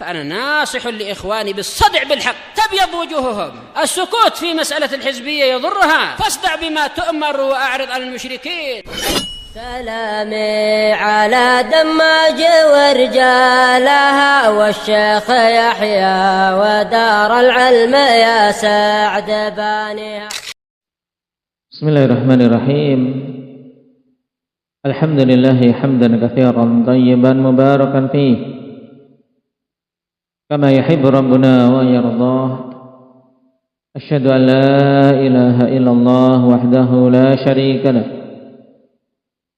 فأنا ناصح لإخواني بالصدع بالحق تبيض وجوههم. السكوت في مسألة الحزبية يضرها، فاصدع بما تؤمر وأعرض عن المشركين. سلامي على دماج ورجالها والشيخ يحيى ودار العلم يا سعد بانيها. بسم الله الرحمن الرحيم. الحمد لله حمدا كثيرا طيبا مباركا فيه كما يحب ربنا ويرضاه. أشهد أن لا إله إلا الله وحده لا شريك له،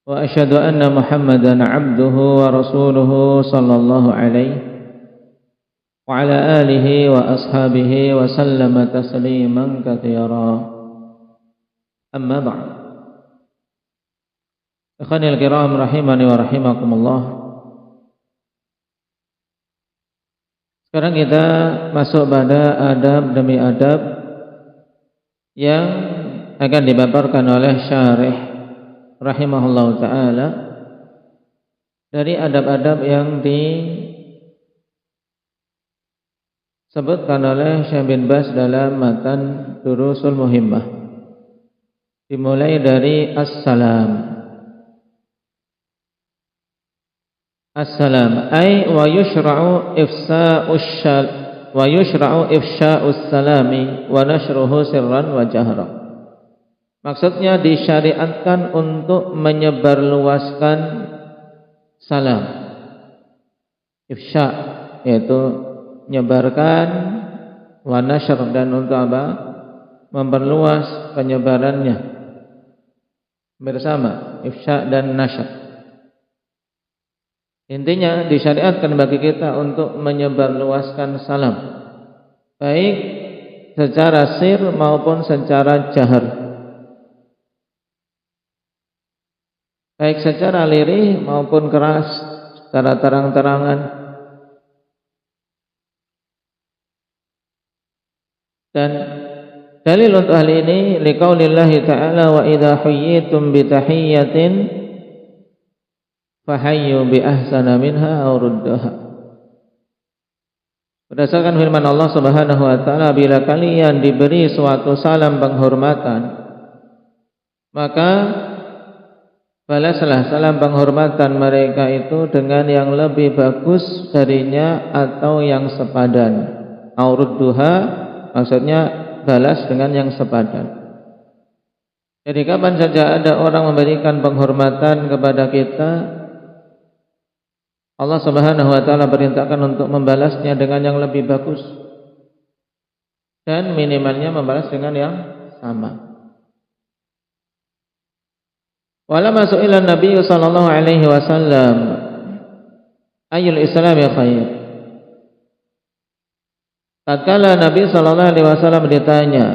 وأشهد أن محمدا عبده ورسوله صلى الله عليه وعلى آله وأصحابه وسلم تسليما كثيرا. أما بعد، ikhwanil kiram rahimani wa rahimakumullah. Sekarang kita masuk pada adab demi adab yang akan dipaparkan oleh syarih rahimahullah ta'ala dari adab-adab yang disebutkan oleh Syekh bin Baz dalam matan Durusul Muhimmah, dimulai dari Assalam. Assalam ay wa yushra'u ifsha'us salami wa nashruhu sirran wa jahra. Maksudnya disyariatkan untuk menyebarluaskan salam. Ifsha yaitu menyebarkan, wa nashr dan untuk apa? Memperluas penyebarannya bersama, ifsha dan nashr. Intinya disyariatkan bagi kita untuk menyebarluaskan salam, baik secara sir maupun secara jahar, baik secara lirih maupun keras, secara terang-terangan. Dan dalil untuk hal ini liqaulillahi ta'ala wa idza huyyitum bi tahiyyatin fahayyu bi ahsana minha aw ruddaha. Berdasarkan firman Allah Subhanahu wa taala, bila kalian diberi suatu salam penghormatan, maka balaslah salam penghormatan mereka itu dengan yang lebih bagus darinya atau yang sepadan. Aw rudduha maksudnya balas dengan yang sepadan. Jadi kapan saja ada orang memberikan penghormatan kepada kita, Allah Subhanahu wa taala perintahkan untuk membalasnya dengan yang lebih bagus, dan minimalnya membalas dengan yang sama. Walamma su'ila Nabi sallallahu alaihi wasallam ayyul islami khair. Tatkala Nabi sallallahu alaihi wasallam ditanya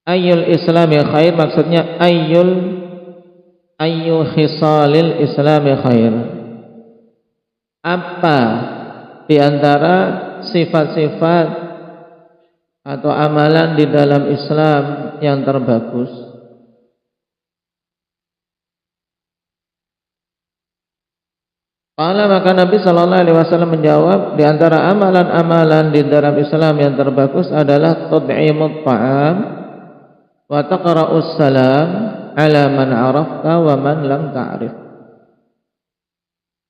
ayyul islami khair, maksudnya ayyu khisalil islami khair. Apa di antara sifat-sifat atau amalan di dalam Islam yang terbagus? Qala, maka Nabi sallallahu alaihi wasallam menjawab, di antara amalan-amalan di dalam Islam yang terbagus adalah tud'imut ta'am wa taqra'us salam ala man 'arafta wa man lam ta'rif.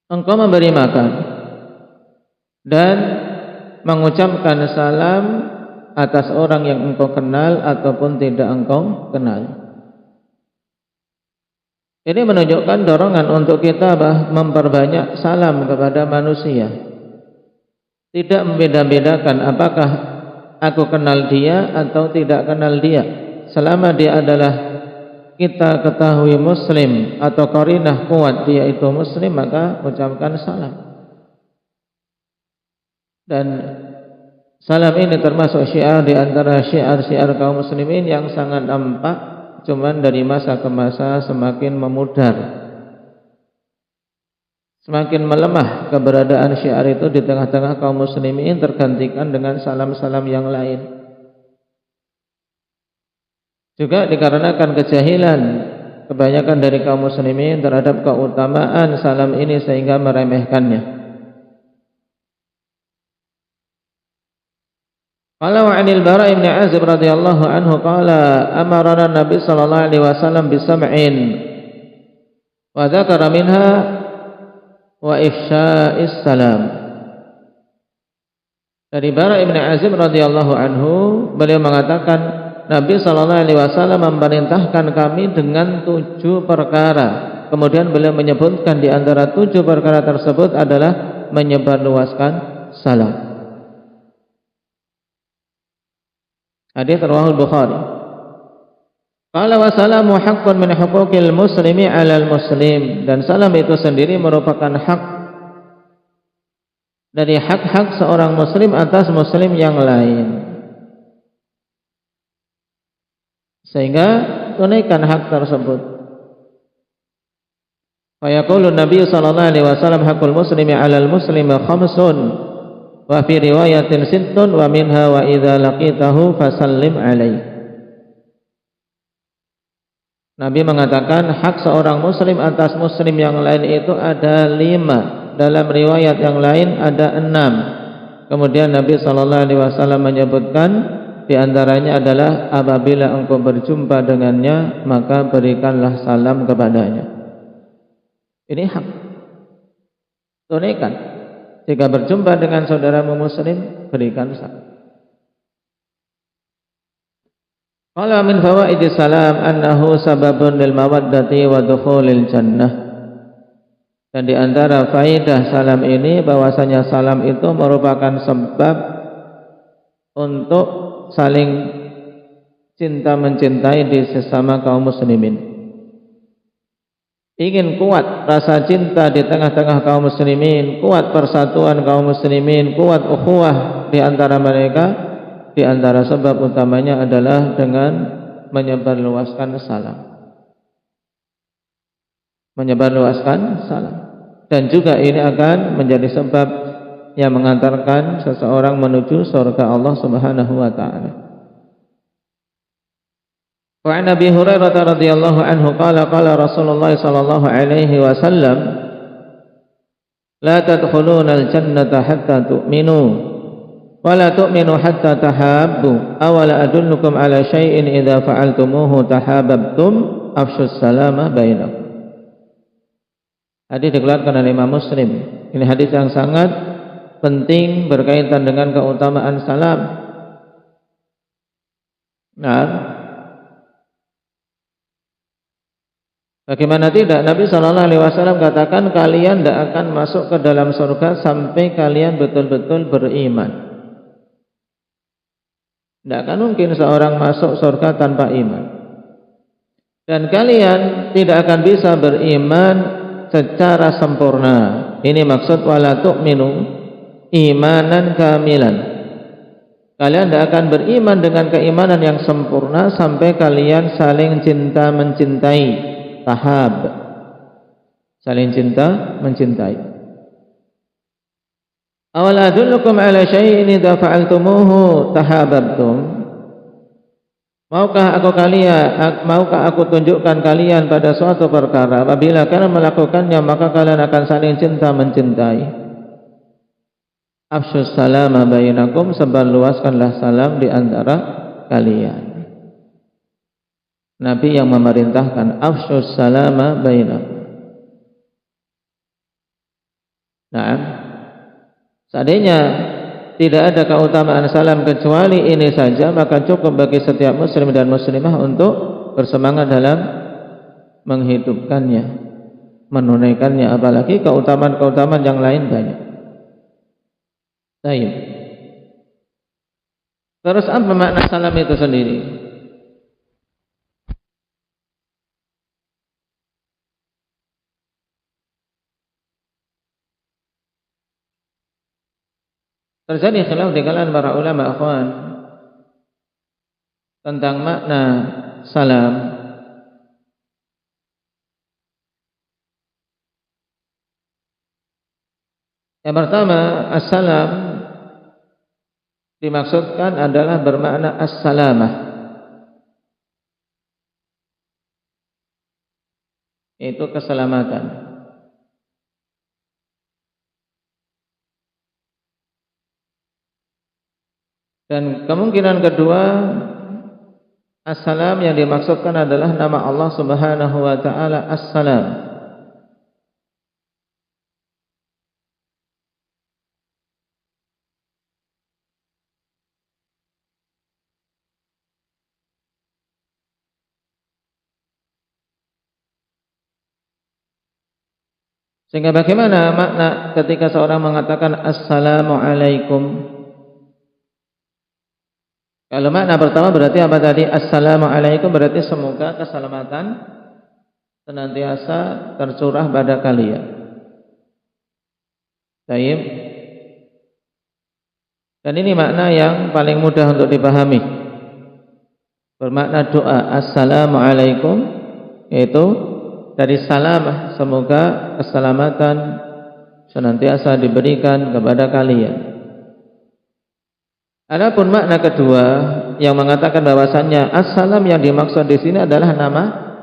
Engkau memberi makan dan mengucapkan salam atas orang yang engkau kenal ataupun tidak engkau kenal. Ini menunjukkan dorongan untuk kita memperbanyak salam kepada manusia. Tidak membeda-bedakan apakah aku kenal dia atau tidak kenal dia. Selama dia adalah kita ketahui muslim atau qarinah kuat dia itu muslim, maka ucapkan salam. Dan salam ini termasuk syiar di antara syiar-syiar kaum muslimin yang sangat nampak, cuman dari masa ke masa semakin memudar, semakin melemah keberadaan syiar itu di tengah-tengah kaum muslimin, tergantikan dengan salam-salam yang lain. Juga dikarenakan kejahilan kebanyakan dari kaum muslimin terhadap keutamaan salam ini sehingga meremehkannya. Qala wa 'anil Bara' bin Azib radhiyallahu anhu qala amarana Nabi sallallahu alaihi wasallam bisam'in wa dzakara minha wa ifsya'is salam. Dari Bara' bin Azib radhiyallahu anhu, beliau mengatakan Nabi sallallahu alaihi wasallam memerintahkan kami dengan 7 perkara. Kemudian beliau menyebutkan di antara 7 perkara tersebut adalah menyebarluaskan salam. Hadis riwayat Bukhari. Qala wa salamu haqqun min huquqil muslimi 'alal muslim, dan salam itu sendiri merupakan hak dari hak-hak seorang muslim atas muslim yang lain. Sehingga tunaikan hak tersebut. Fa yaqulu Nabi sallallahu alaihi wasallam haqqul muslimi 'alal muslimi khamsun wa fi riwayatin sittun wa minha wa idza laqitahu fasallim alaihi. Nabi mengatakan hak seorang muslim atas muslim yang lain itu ada 5, dalam riwayat yang lain ada 6. Kemudian Nabi sallallahu alaihi wasallam menyebutkan di antaranya adalah apabila engkau berjumpa dengannya maka berikanlah salam kepadanya. Ini hak. Tunaikan. Jika berjumpa dengan saudaramu muslim, berikan salam. Qala min fawaidis salam annahu sababun lil mawaddati wa dukhulil jannah. Dan di antara faedah salam ini bahwasanya salam itu merupakan sebab untuk saling cinta mencintai di sesama kaum muslimin. Ingin kuat rasa cinta di tengah-tengah kaum muslimin, kuat persatuan kaum muslimin, kuat ukhuwah di antara mereka, di antara sebab utamanya adalah dengan menyebarluaskan salam. Menyebarluaskan salam. Dan juga ini akan menjadi sebab yang mengantarkan seseorang menuju surga Allah Subhanahu wa taala. Wa an Abi Hurairah radhiyallahu anhu qala qala Rasulullah sallallahu alaihi wasallam la tadkhuluna al-jannata hatta tu'minu wa la tu'minu hatta tahabbu aw la adullukum ala syai'in idza fa'altumuhu tahabbtum afshus salama bainakum. Hadis dikeluarkan oleh Imam Muslim. Ini hadis yang sangat penting berkaitan dengan keutamaan salam. Nah, bagaimana tidak, Nabi sallallahu alaihi wasallam katakan kalian tidak akan masuk ke dalam surga sampai kalian betul-betul beriman. Tidak akan mungkin seorang masuk surga tanpa iman. Dan kalian tidak akan bisa beriman secara sempurna. Ini maksud wala tu'minu imanan kamilan. Kalian tidak akan beriman dengan keimanan yang sempurna sampai kalian saling cinta mencintai. Tahab, saling cinta mencintai. Awal adullukum ala syai'in idza fa'altumuhu tahabbtum. Maukah aku tunjukkan kalian pada suatu perkara, apabila kalian melakukannya maka kalian akan saling cinta mencintai. Afshus salama bainakum, sebarluaskanlah salam di antara kalian. Nabi yang memerintahkan afshus salama bainakum. Nah, seandainya tidak ada keutamaan salam kecuali ini saja, maka cukup bagi setiap muslim dan muslimah untuk bersemangat dalam menghidupkannya, menunaikannya, apalagi keutamaan-keutamaan yang lain banyak. Baik. Terus apa makna salam itu sendiri? Terjadi khilaf di kalangan para ulama akhwan tentang makna salam. Yang pertama, assalam dimaksudkan adalah bermakna assalamah, yaitu keselamatan. Dan kemungkinan kedua, As-Salam yang dimaksudkan adalah nama Allah Subhanahu wa taala As-Salam. Sehingga bagaimana makna ketika seorang mengatakan Assalamualaikum? Kalau makna pertama berarti apa tadi? Assalamualaikum berarti semoga keselamatan senantiasa tercurah pada kalian. Baik. Dan ini makna yang paling mudah untuk dipahami. Bermakna doa Assalamualaikum, yaitu dari salam, semoga keselamatan senantiasa diberikan kepada kalian. Adapun makna kedua yang mengatakan bahwasannya As-Salam yang dimaksud di sini adalah nama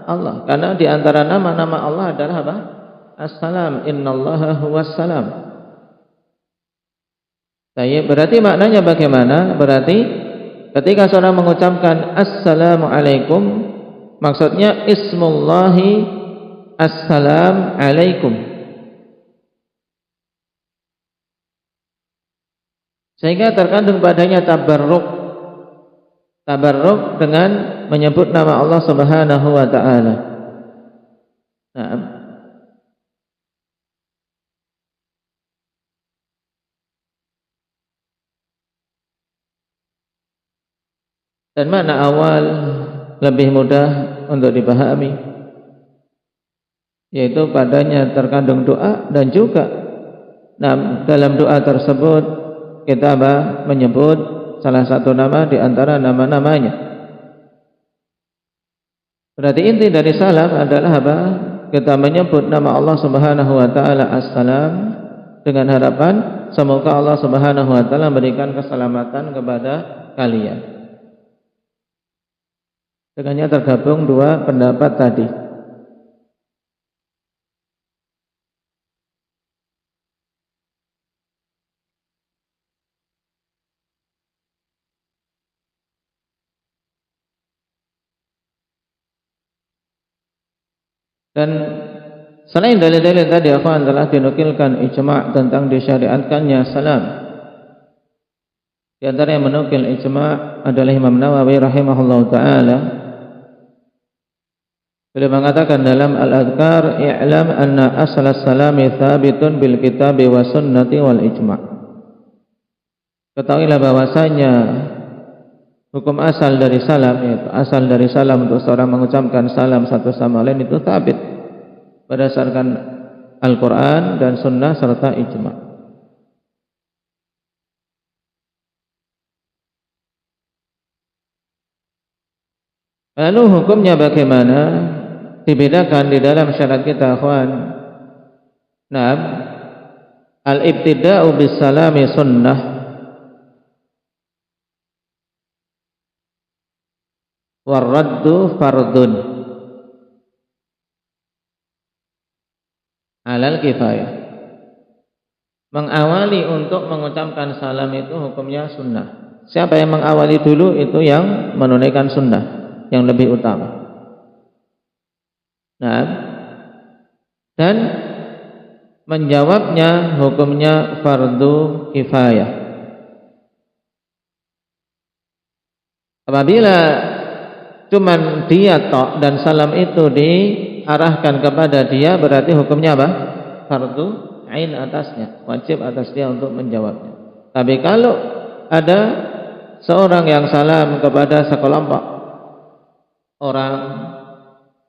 Allah, karena di antara nama-nama Allah adalah apa? As-Salam, innallaha huwas salam. Berarti maknanya bagaimana? Berarti ketika seorang mengucapkan Assalamualaikum, maksudnya ismullahi Assalam alaikum. Sehingga terkandung padanya tabarruk. Tabarruk dengan menyebut nama Allah Subhanahu wa taala. Nah, dan makna awal lebih mudah untuk dipahami, yaitu padanya terkandung doa, dan juga dalam doa tersebut kita menyebut salah satu nama di antara nama-namanya. Berarti inti dari salam adalah apa? Kita menyebut nama Allah Subhanahu wa taala As-Salam dengan harapan semoga Allah Subhanahu wa taala memberikan keselamatan kepada kalian. Dengannya tergabung dua pendapat tadi. Dan selain dalil-dalil tadi, akhwan, telah dinukilkan ijma' tentang disyariatkannya salam. Di antara yang menukil ijma' adalah Imam Nawawi rahimahullahu taala. Beliau mengatakan dalam Al-Adhkar, "I'lam anna asal as-salami thabitun bil kitabi wa sunnati wal ijma'." Ketahuilah bahwasanya hukum asal dari salam, yaitu asal dari salam untuk seorang mengucapkan salam satu sama lain itu tabit berdasarkan Al-Quran dan Sunnah serta ijma'. Lalu hukumnya bagaimana? Dibedakan di dalam syariat kita, akhwan. Nah, al-ibtida'u bis salami sunnah, warraddu fardun alal kifayah. Mengawali untuk mengucapkan salam itu hukumnya sunnah. Siapa yang mengawali dulu itu yang menunaikan sunnah, yang lebih utama. Nah, dan menjawabnya hukumnya fardu kifayah. Apabila cuman dia tok dan salam itu diarahkan kepada dia, berarti hukumnya apa? Fardu ain atasnya, wajib atas dia untuk menjawabnya. Tapi kalau ada seorang yang salam kepada sekelompok orang,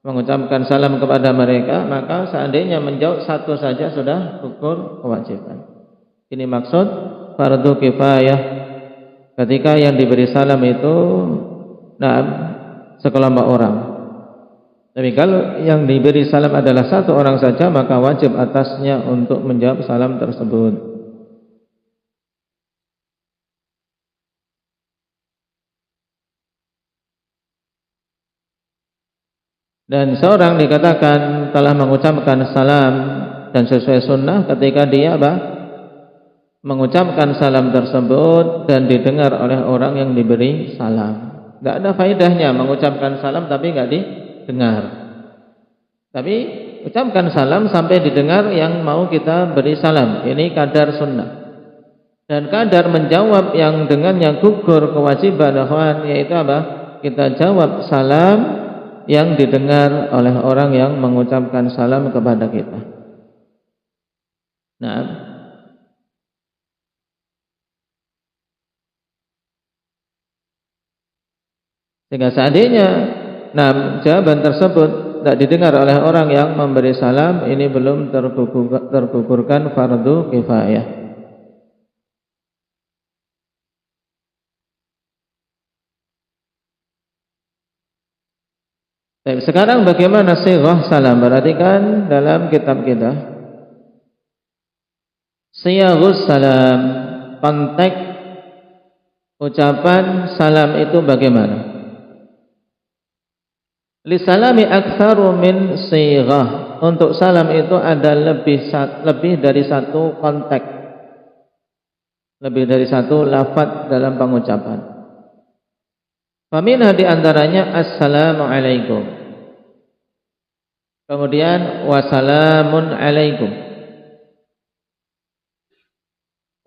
mengucapkan salam kepada mereka, maka seandainya menjawab satu saja sudah gugur kewajiban. Ini maksud fardu kifayah, ketika yang diberi salam itu sekelompok orang. Tapi kalau yang diberi salam adalah satu orang saja, maka wajib atasnya untuk menjawab salam tersebut. Dan seorang dikatakan telah mengucapkan salam dan sesuai sunnah ketika dia mengucapkan salam tersebut dan didengar oleh orang yang diberi salam. Tidak ada faedahnya mengucapkan salam tapi nggak didengar. Tapi ucapkan salam sampai didengar yang mau kita beri salam. Ini kadar sunnah. Dan kadar menjawab yang dengannya gugur kewajiban ikhwan, yaitu apa? Kita jawab salam yang didengar oleh orang yang mengucapkan salam kepada kita. Nah, sehingga seandainya jawaban tersebut tidak didengar oleh orang yang memberi salam, ini belum tergugurkan fardu kifayah. Baik, sekarang bagaimana sighah salam? Perhatikan dalam kitab kita. Siyaghus salam, konteks ucapan salam itu bagaimana? Lisalami aktsaru min sighah. Untuk salam itu ada lebih dari satu konteks, lebih dari satu lafaz dalam pengucapan. Faminha di antaranya assalamu alaikum. Kemudian wassalamun alaikum.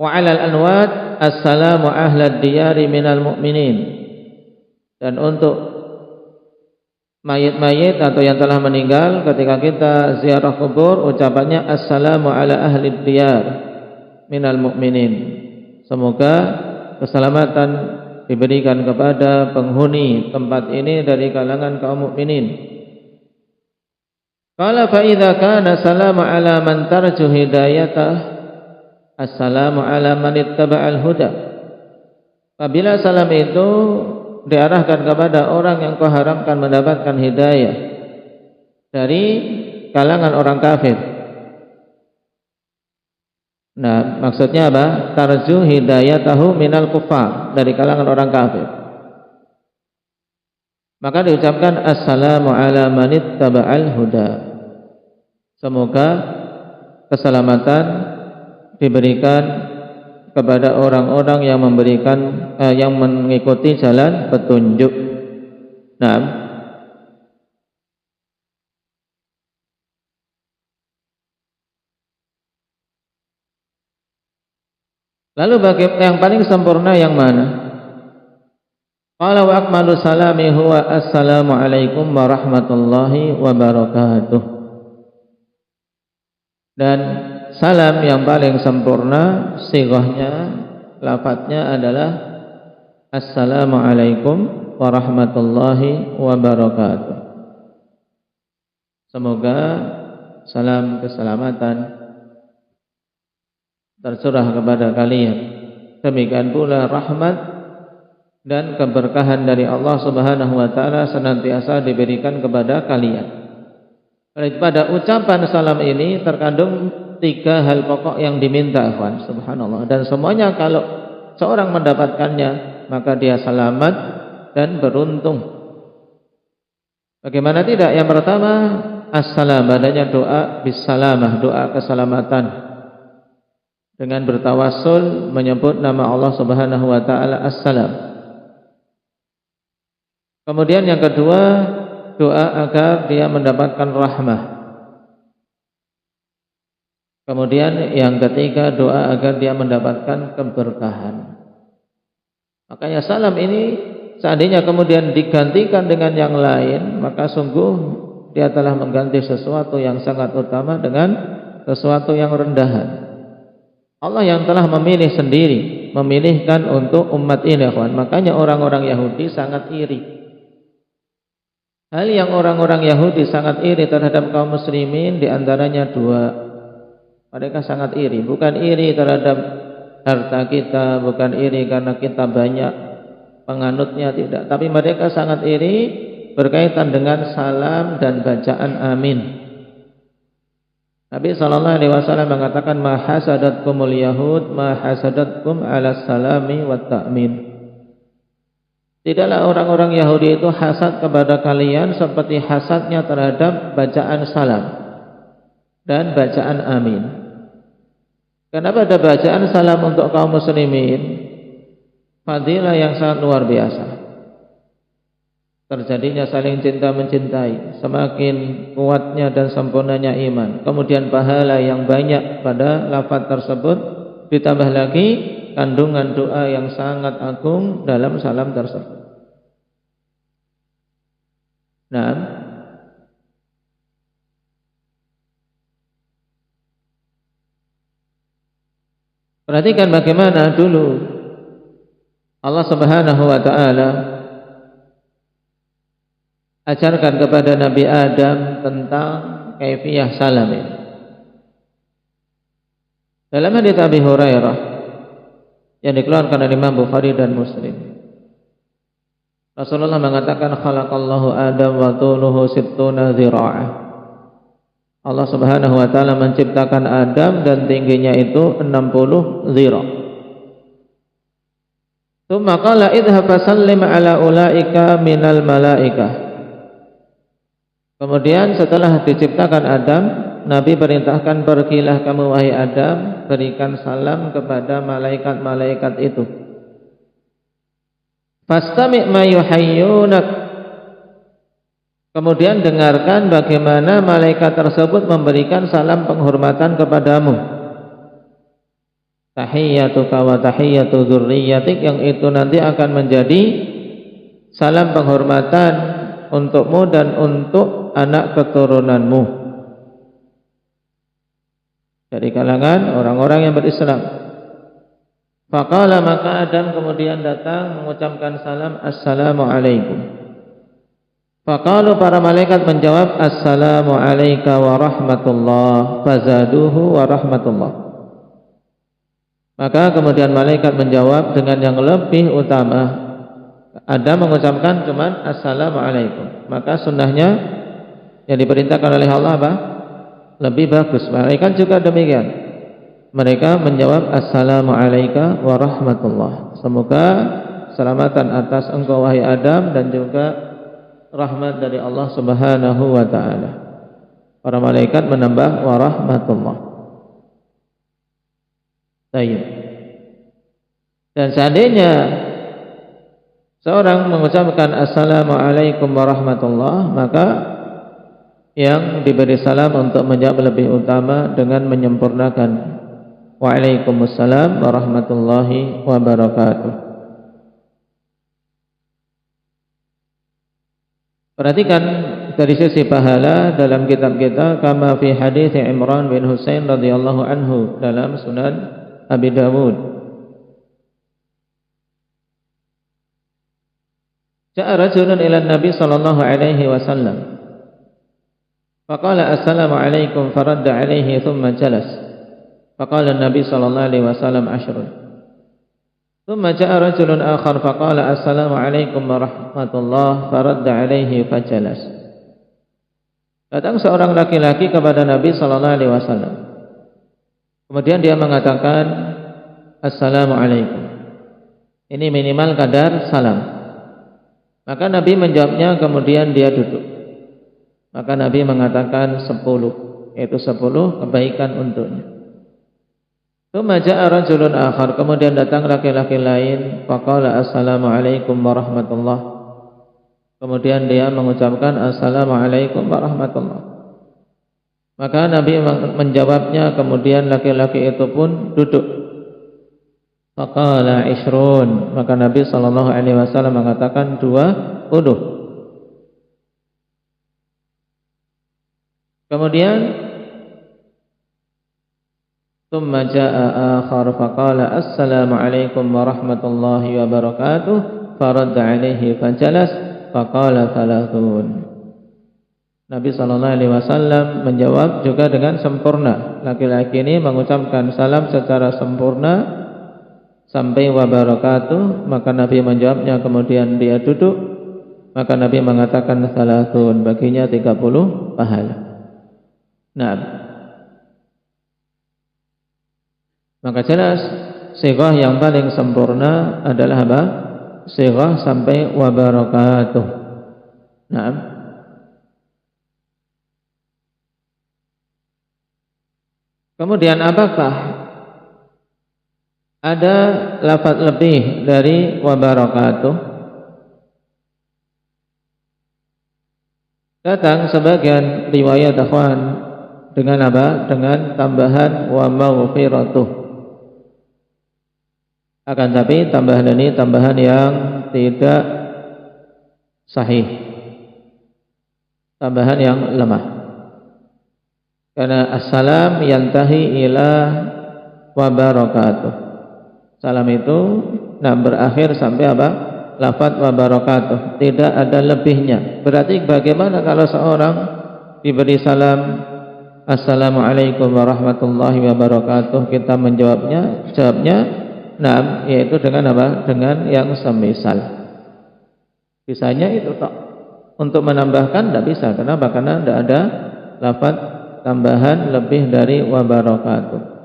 Wa 'alal anwat assalamu ahlad diyari minal mu'minin. Dan untuk mayit-mayit atau yang telah meninggal, ketika kita ziarah kubur, ucapannya assalamu ala ahli diyar minal mu'minin. Semoga keselamatan diberikan kepada penghuni tempat ini dari kalangan kaum mukminin. Qala fa idza kana salamu ala man tarju hidayatah, assalamu ala man ittaba'al huda. Apabila salam itu diarahkan kepada orang yang kau haramkan mendapatkan hidayah dari kalangan orang kafir. Nah, maksudnya apa? Tarju hidayatahu minal kufar, dari kalangan orang kafir. Maka diucapkan assalamu ala manittaba'al huda. Semoga keselamatan diberikan kepada orang-orang yang yang mengikuti jalan petunjuk. Nah, lalu yang paling sempurna yang mana? Qala wa akmalu salami huwa assalamu alaikum warahmatullahi wabarakatuh. Dan salam yang paling sempurna sighahnya, lafadznya adalah assalamu alaikum warahmatullahi wabarakatuh. Semoga salam keselamatan tercurah kepada kalian. Demikian pula rahmat dan keberkahan dari Allah Subhanahu wa taala senantiasa diberikan kepada kalian. Pada ucapan salam ini terkandung 3 hal pokok yang diminta, ikhwan, subhanallah. Dan semuanya kalau seorang mendapatkannya, maka dia selamat dan beruntung. Bagaimana tidak? Yang pertama, assalam, adanya doa bisalamah, doa keselamatan, dengan bertawassul menyebut nama Allah Subhanahu wa taala Assalam. Kemudian yang kedua, doa agar dia mendapatkan rahmah. Kemudian yang ketiga, doa agar dia mendapatkan keberkahan. Makanya salam ini seandainya kemudian digantikan dengan yang lain, maka sungguh dia telah mengganti sesuatu yang sangat utama dengan sesuatu yang rendahan. Allah yang telah memilih sendiri, memilihkan untuk umat ini, kawan. Makanya orang-orang Yahudi sangat iri. Hal yang orang-orang Yahudi sangat iri terhadap kaum muslimin diantaranya 2. Mereka sangat iri, bukan iri terhadap harta kita, bukan iri karena kita banyak penganutnya, tidak. Tapi mereka sangat iri berkaitan dengan salam dan bacaan amin. Nabi SAW mengatakan, ma hasadatkumul yahud ma hasadatkum ala salami wa ta'min. Tidaklah orang-orang Yahudi itu hasad kepada kalian seperti hasadnya terhadap bacaan salam dan bacaan amin. Karena pada bacaan salam untuk kaum muslimin fadilah yang sangat luar biasa. Terjadinya saling cinta mencintai, semakin kuatnya dan sempurnanya iman. Kemudian pahala yang banyak pada lafaz tersebut, ditambah lagi kandungan doa yang sangat agung dalam salam tersebut. Nah, perhatikan bagaimana dulu Allah Subhanahu wa taala ajarkan kepada Nabi Adam tentang kaifiyah salam ini. Dalam hadits Abi Hurairah yang dikeluarkan oleh Imam Bukhari dan Muslim, Rasulullah mengatakan khalaqallahu Adam wa tuluhu sittuna dhira'ah. Allah Subhanahu wa taala menciptakan Adam dan tingginya itu 60 dhira'. Tsumma qala idhhab fasallim ala ulaika minal malaikah. Kemudian setelah diciptakan Adam, Nabi perintahkan, pergilah kamu wahai Adam, berikan salam kepada malaikat-malaikat itu. Fastami' ma yuhayyunak. Kemudian dengarkan bagaimana malaikat tersebut memberikan salam penghormatan kepadamu. Tahiyyatuka wa tahiyyatu dzurriyyatik, yang itu nanti akan menjadi salam penghormatan untukmu dan untuk anak keturunanmu dari kalangan orang-orang yang berislam. Faqala, maka Adam kemudian datang mengucapkan salam, assalamu alaikum. Faqalu, para malaikat menjawab, assalamu alayka wa rahmatullah. Fazaduhu wa rahmatullah. Maka kemudian malaikat menjawab dengan yang lebih utama. Adam mengucapkan cuman assalamu alaikum, maka sunnahnya yang diperintahkan oleh Allah apa? Lebih bagus. Malaikat juga demikian. Mereka menjawab assalamu alayka wa rahmatullah. Semoga keselamatan atas engkau wahai Adam dan juga rahmat dari Allah Subhanahu wa taala. Para malaikat menambah wa rahmatullah. Baik. Dan seandainya seorang mengucapkan assalamu alaikum wa rahmatullah, maka yang diberi salam untuk menjawab lebih utama dengan menyempurnakan waalaikumsalam warahmatullahi wabarakatuh. Perhatikan dari sisi pahala dalam kitab kita, kama fi hadits Imran bin Husain radhiyallahu anhu dalam Sunan Abi Dawud. Ja'a rajulun ila Nabi sallallahu alaihi wasallam faqala assalamu alaikum faradda alaihi thumma jalas. Faqala an-nabi sallallahu alaihi wasallam ashrun. Thumma ja'a rajulun akhar faqala assalamu alaikum warahmatullah faradda alaihi fajalas. Datang seorang laki-laki kepada Nabi sallallahu alaihi wasallam. Kemudian dia mengatakan assalamu alaikum. Ini minimal kadar salam. Maka Nabi menjawabnya, kemudian dia duduk. Maka Nabi mengatakan 10, yaitu 10 kebaikan untuknya. Tsumma ja'a rajulun akhar, kemudian datang laki-laki lain, faqala assalamu alaikum warahmatullah. Kemudian dia mengucapkan assalamu alaikum warahmatullah. Maka Nabi menjawabnya, kemudian laki-laki itu pun duduk. Faqala ishrun, maka Nabi sallallahu alaihi wasallam mengatakan 20. Kemudian tsumma jaa'a akhar faqala assalamu alaikum warahmatullahi wabarakatuh faradda alaihi fajalas faqala 30. Nabi sallallahu alaihi wasallam menjawab juga dengan sempurna. Laki-laki ini mengucapkan salam secara sempurna sampai wabarakatuh, maka Nabi menjawabnya, kemudian dia duduk, maka Nabi mengatakan 30, baginya 30 pahala. Nah, maka jelas sighah yang paling sempurna adalah apa? Sighah sampai wabarakatuh. Nah, kemudian apakah ada lafaz lebih dari wa barakatuh. Datang sebagian riwayat akhwan dengan apa? Dengan tambahan wa maghfiratuh. Akan tapi tambahan ini tambahan yang tidak sahih, tambahan yang lemah. Karena assalam yantahi ila wa barakatuh. Salam itu berakhir sampai apa? Lafaz wa barakatuh, tidak ada lebihnya. Berarti bagaimana kalau seorang diberi salam assalamualaikum warahmatullahi wabarakatuh, kita menjawabnya, yaitu dengan apa? Dengan yang semisal. Bisanya itu tok. Untuk menambahkan tidak bisa. Kenapa? Karena tidak ada lafaz tambahan lebih dari wa barakatuh.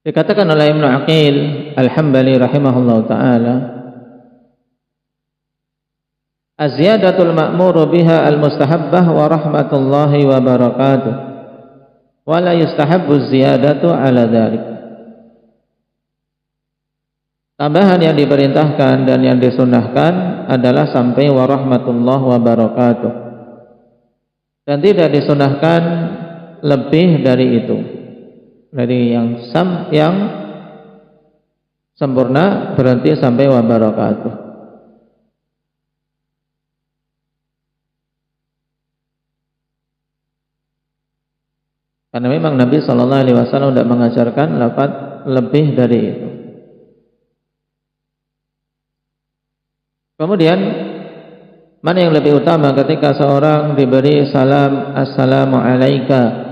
Dikatakan oleh Ibnu Aqil Al-Hambali rahimahullah ta'ala, az-ziyadatul ma'muru biha al-mustahabbah wa rahmatullahi wa barakatuh, wa la yustahabbu az-ziyadatu ala dhalik. Tambahan yang diperintahkan dan yang disunnahkan adalah sampai wa rahmatullah wa barakatuh, dan tidak disunnahkan lebih dari itu. Dari yang sempurna berhenti sampai wa barakatuh. Karena memang Nabi sallallahu alaihi wasallam tidak mengajarkan lafaz lebih dari itu. Kemudian mana yang lebih utama ketika seorang diberi salam assalamu alayka?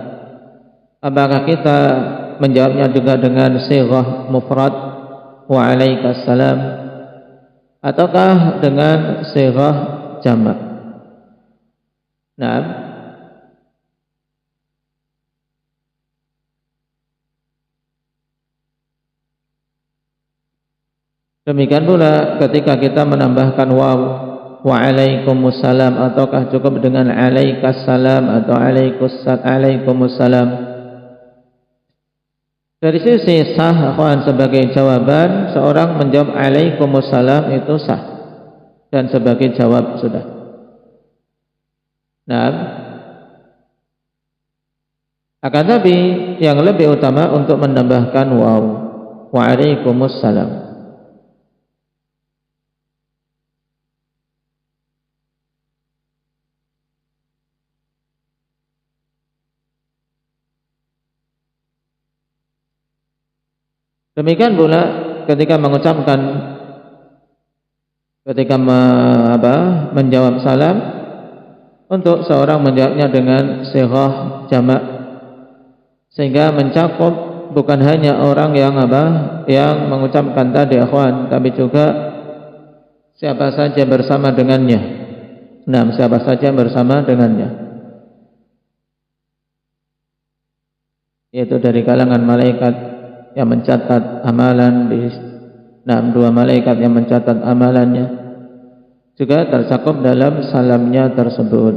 Apakah kita menjawabnya juga dengan sighah mufrad wa alaikassalam, ataukah dengan sighah jamak? Nah, demikian pula ketika kita menambahkan waw wa alaikumussalam, ataukah cukup dengan alaikassalam atau alaikumussalam? Dari sisi sah akhwan sebagai jawaban, seorang menjawab alaikumussalam itu sah dan sebagai jawab sudah. Nah, akan tapi yang lebih utama untuk menambahkan waw wa alaikumussalam. Demikian pula ketika mengucapkan, menjawab salam, untuk seorang menjawabnya dengan sighah jamak, sehingga mencakup bukan hanya orang yang mengucapkan tadi akhwan, tapi juga siapa saja bersama dengannya. Nah, siapa saja bersama dengannya, yaitu dari kalangan malaikat yang mencatat amalan, dua malaikat yang mencatat amalannya juga tercakup dalam salamnya tersebut.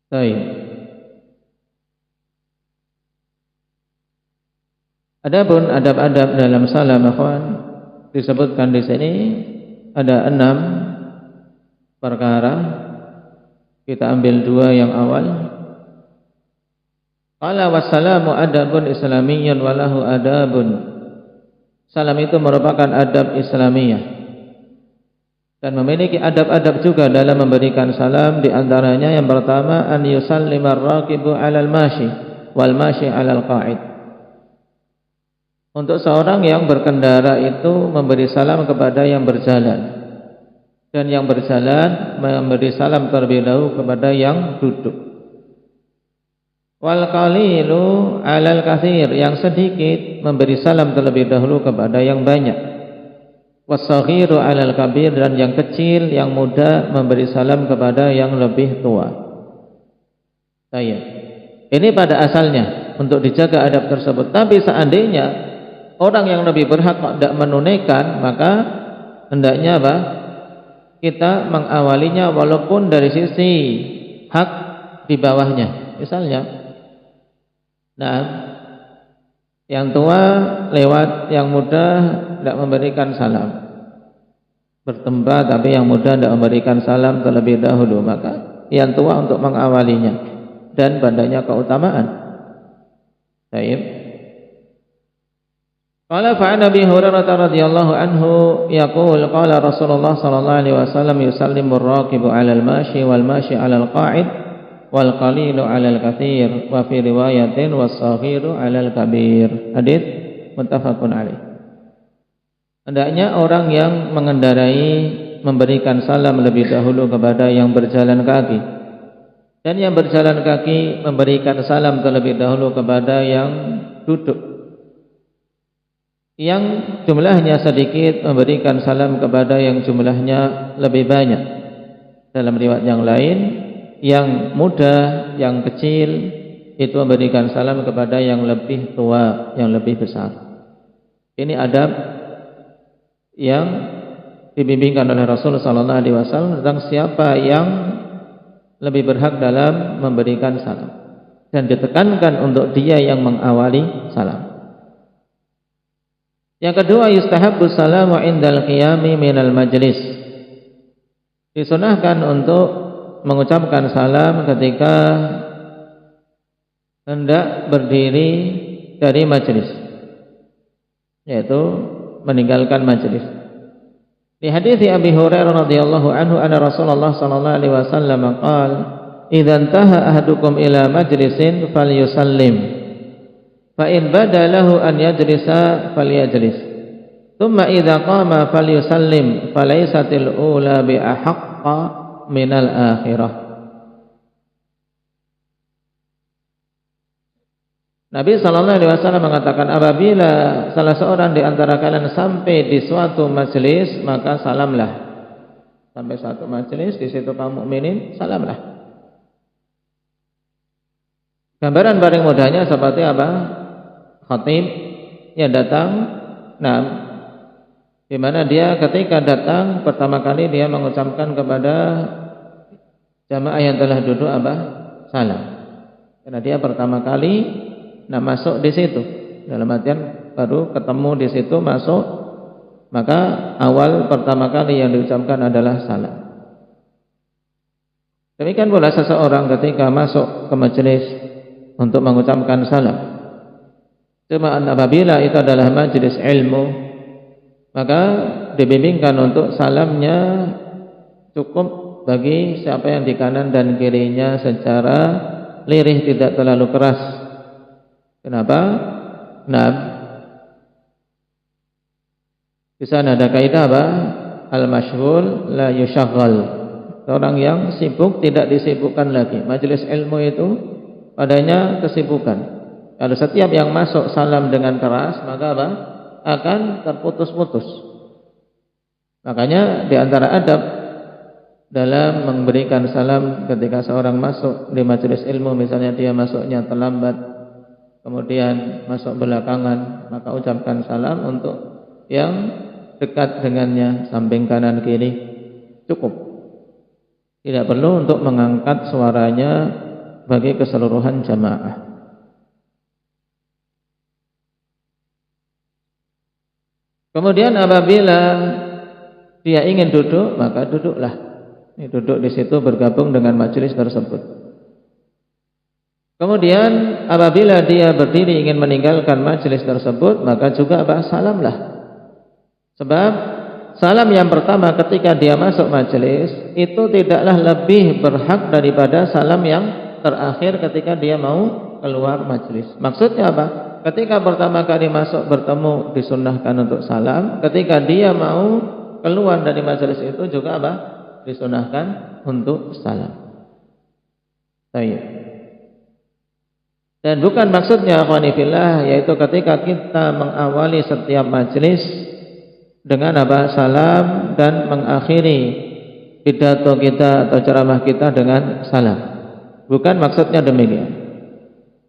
Baik. Adapun adab-adab dalam salam akhwan disebutkan di sini ada 6 perkara. Kita ambil 2 yang awal. Qala wassalamu adabun islamiyyun walahu adabun. Salam itu merupakan adab Islamiyah dan memiliki adab-adab juga dalam memberikan salam. Di antaranya yang pertama, an yusallimar raqibu 'alal mashi wal mashi 'alal qa'id. Untuk seorang yang berkendara itu memberi salam kepada yang berjalan, dan yang berjalan memberi salam terlebih dahulu kepada yang duduk. Wal qalilu 'alal katsir, yang sedikit memberi salam terlebih dahulu kepada yang banyak. Was-saghiru 'alal kabir, dan yang kecil, yang muda memberi salam kepada yang lebih tua. Ini pada asalnya untuk dijaga adab tersebut. Tapi seandainya orang yang lebih berhak tidak menunaikan, maka hendaknya apa? Kita mengawalinya walaupun dari sisi hak di bawahnya. Misalnya, nah, yang tua lewat, yang muda tidak memberikan salam. Bertempat tapi yang muda tidak memberikan salam terlebih dahulu, maka yang tua untuk mengawalinya dan padanya keutamaan. Baik. Qala fa Nabi Hurairah radhiyallahu anhu yaqul qala Rasulullah sallallahu alaihi wasallam yusallimu ar-raqibu 'alal mashi wal mashi 'alal qa'id wal qalilu 'alal katsir wa fi riwayatin was-saghiru 'alal kabir. Hadis muttafaqun alaih. Hendaknya orang yang mengendarai memberikan salam lebih dahulu kepada yang berjalan kaki, dan yang berjalan kaki memberikan salam terlebih dahulu kepada yang duduk. Yang jumlahnya sedikit memberikan salam kepada yang jumlahnya lebih banyak. Dalam riwayat yang lain, yang muda, yang kecil itu memberikan salam kepada yang lebih tua, yang lebih besar. Ini adab yang dibimbingkan oleh Rasulullah SAW tentang siapa yang lebih berhak dalam memberikan salam, dan ditekankan untuk dia yang mengawali salam. Yang kedua, yustahabbu salamu indal qiyami minal majlis. Disunahkan untuk mengucapkan salam ketika hendak berdiri dari majlis, yaitu meninggalkan majlis. Di hadis Abi Hurairah radhiyallahu anhu anna Rasulullah sallallahu alaihi wasallam qala idza intaha ahadukum ila majlisin falyusallim fa in badalahu an yajlisa falyajlis thumma idza qama falyusallim falaysatil ula bi ahqqa minal akhirah. Nabi sallallahu alaihi wasallam mengatakan, apabila salah seorang di antara kalian sampai di suatu majelis, maka salamlah. Sampai suatu majelis, di situ kaum mukminin, salamlah. Gambaran paling mudahnya seperti apa? Khatib yang datang, nah, di mana dia ketika datang pertama kali dia mengucapkan kepada jamaah yang telah duduk apa? Salam. Karena dia pertama kali masuk di situ, dalam artian baru ketemu di situ, masuk, maka awal pertama kali yang diucapkan adalah salam. Demikian pula seseorang ketika masuk ke majelis untuk mengucapkan salam. Cuma apabila itu adalah majelis ilmu, maka dibimbingkan untuk salamnya cukup bagi siapa yang di kanan dan kirinya secara lirih, tidak terlalu keras. Kenapa? Nah, di sana ada kaidah apa? Al-masyghul la yushaggal. Orang yang sibuk tidak disibukkan lagi. Majelis ilmu itu padanya kesibukan. Kalau setiap yang masuk salam dengan keras, maka apa? Akan terputus-putus. Makanya di antara adab dalam memberikan salam ketika seorang masuk di majelis ilmu, misalnya dia masuknya terlambat, kemudian masuk belakangan, maka ucapkan salam untuk yang dekat dengannya, samping kanan kiri, cukup. Tidak perlu untuk mengangkat suaranya bagi keseluruhan jamaah. Kemudian apabila dia ingin duduk, maka duduklah. Duduk di situ bergabung dengan majelis tersebut. Kemudian apabila dia berdiri ingin meninggalkan majelis tersebut, maka juga salamlah. Sebab salam yang pertama ketika dia masuk majelis itu tidaklah lebih berhak daripada salam yang terakhir ketika dia mau keluar majelis. Maksudnya apa? Ketika pertama kali masuk bertemu disunnahkan untuk salam, ketika dia mau keluar dari majelis itu juga disunnahkan untuk salam. Baik. Dan bukan maksudnya akhwani fillah, yaitu ketika kita mengawali setiap majelis dengan apa? Salam, dan mengakhiri pidato kita atau ceramah kita dengan salam. Bukan maksudnya demikian.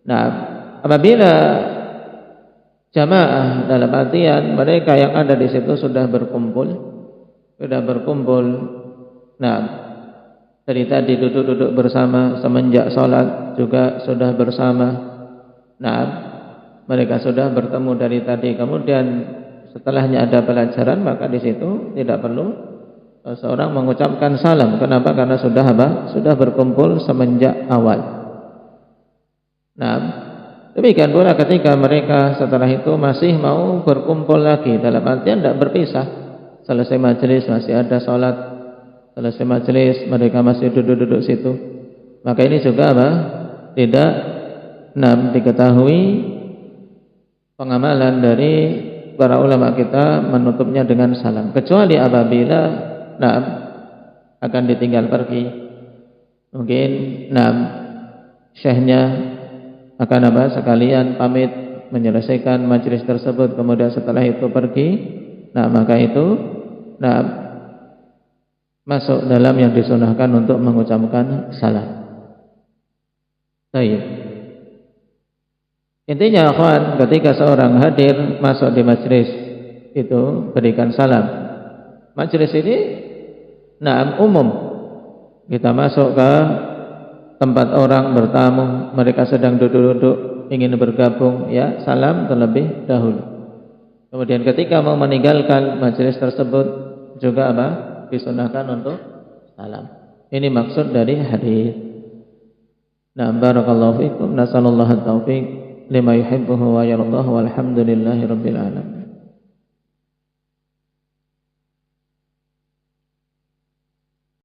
Nah, apabila jamaah dalam artian mereka yang ada di situ sudah berkumpul, nah, dari tadi duduk-duduk bersama, semenjak sholat juga sudah bersama. Nah, mereka sudah bertemu dari tadi. Kemudian setelahnya ada pelajaran, maka di situ tidak perlu seorang mengucapkan salam. Kenapa? Karena sudah apa? Sudah berkumpul semenjak awal. Nah, demikian pula ketika mereka setelah itu masih mau berkumpul lagi, dalam artian tidak berpisah. Selesai majelis masih ada sholat, selesai majelis mereka masih duduk-duduk situ, maka ini juga apa? Tidak diketahui pengamalan dari para ulama kita menutupnya dengan salam, kecuali apabila akan ditinggal pergi. Mungkin syekhnya akan apa? Sekalian pamit menyelesaikan majelis tersebut, kemudian setelah itu pergi. Maka itu masuk dalam yang disunahkan untuk mengucapkan salam. Baik. Intinya akhwan, ketika seorang hadir masuk di majelis itu berikan salam. Majelis ini umum. Kita masuk ke tempat orang bertamu, mereka sedang duduk-duduk ingin bergabung, ya salam terlebih dahulu. Kemudian ketika mau meninggalkan majelis tersebut juga apa? Disunahkan untuk salam. Ini maksud dari hadis. Barakallahu fikum, nasallallahu at-taufiq lima yuhibbuhu wa yardah, walhamdulillahi rabbil alamin.